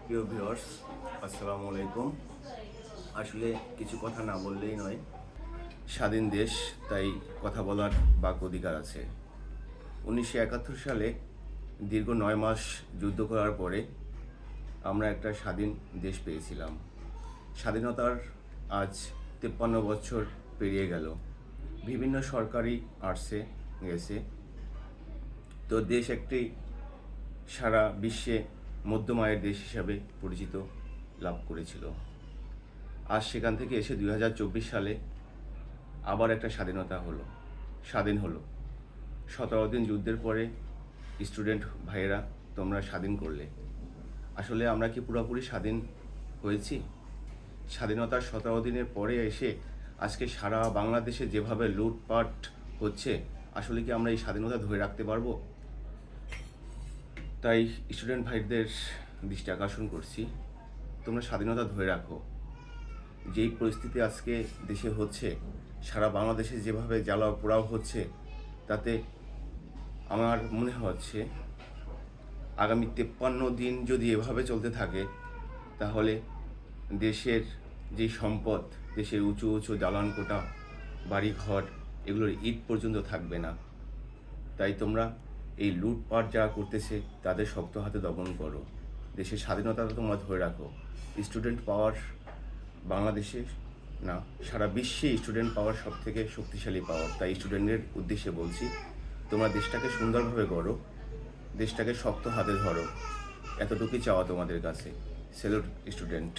প্রিয় ভিউয়ার্স, আসসালামু আলাইকুম। আসলে কিছু কথা না বললেই নয়। স্বাধীন দেশ, তাই কথা বলার বাক অধিকার আছে। 1971 সালে দীর্ঘ 9 মাস যুদ্ধ করার পরে আমরা একটা স্বাধীন দেশ পেয়েছিলাম। স্বাধীনতার আজ 53 বছর পেরিয়ে গেল। বিভিন্ন সরকারি আসছে গেছে, তো দেশ একটি সারা বিশ্বে মধ্যম আয়ের দেশ হিসাবে পরিচিত লাভ করেছিল। আজ সেখান থেকে এসে 2024 সালে আবার একটা স্বাধীন হলো। 17 দিন যুদ্ধের পরে স্টুডেন্ট ভাইয়েরা তোমরা স্বাধীন করলে। আসলে আমরা কি পুরোপুরি স্বাধীন হয়েছি? স্বাধীনতার 17 দিনের পরে এসে আজকে সারা বাংলাদেশে যেভাবে লুটপাট হচ্ছে, আসলে কি আমরা এই স্বাধীনতা ধরে রাখতে পারবো? তাই স্টুডেন্ট ভাইদের দৃষ্টি আকর্ষণ করছি, তোমরা স্বাধীনতা ধরে রাখো। যেই পরিস্থিতি আজকে দেশে হচ্ছে, সারা বাংলাদেশে যেভাবে জ্বালাও পোড়াও হচ্ছে, তাতে আমার মনে হচ্ছে আগামী 53 দিন যদি এভাবে চলতে থাকে, তাহলে দেশের যে সম্পদ, দেশের উঁচু উঁচু দালানকোঠা, বাড়িঘর, এগুলোর ইট পর্যন্ত থাকবে না। তাই তোমরা এই লুটপাট যারা করতেছে তাদের শক্ত হাতে দমন করো। দেশের স্বাধীনতাটা তোমরা ধরে রাখো। স্টুডেন্ট পাওয়ার বাংলাদেশে না, সারা বিশ্বে স্টুডেন্ট পাওয়ার সব থেকে শক্তিশালী পাওয়ার। তাই স্টুডেন্টদের উদ্দেশ্যে বলছি, তোমরা দেশটাকে সুন্দরভাবে গড়ো, দেশটাকে শক্ত হাতে ধরো। এতটুকুই চাওয়া তোমাদের কাছে। Salute student.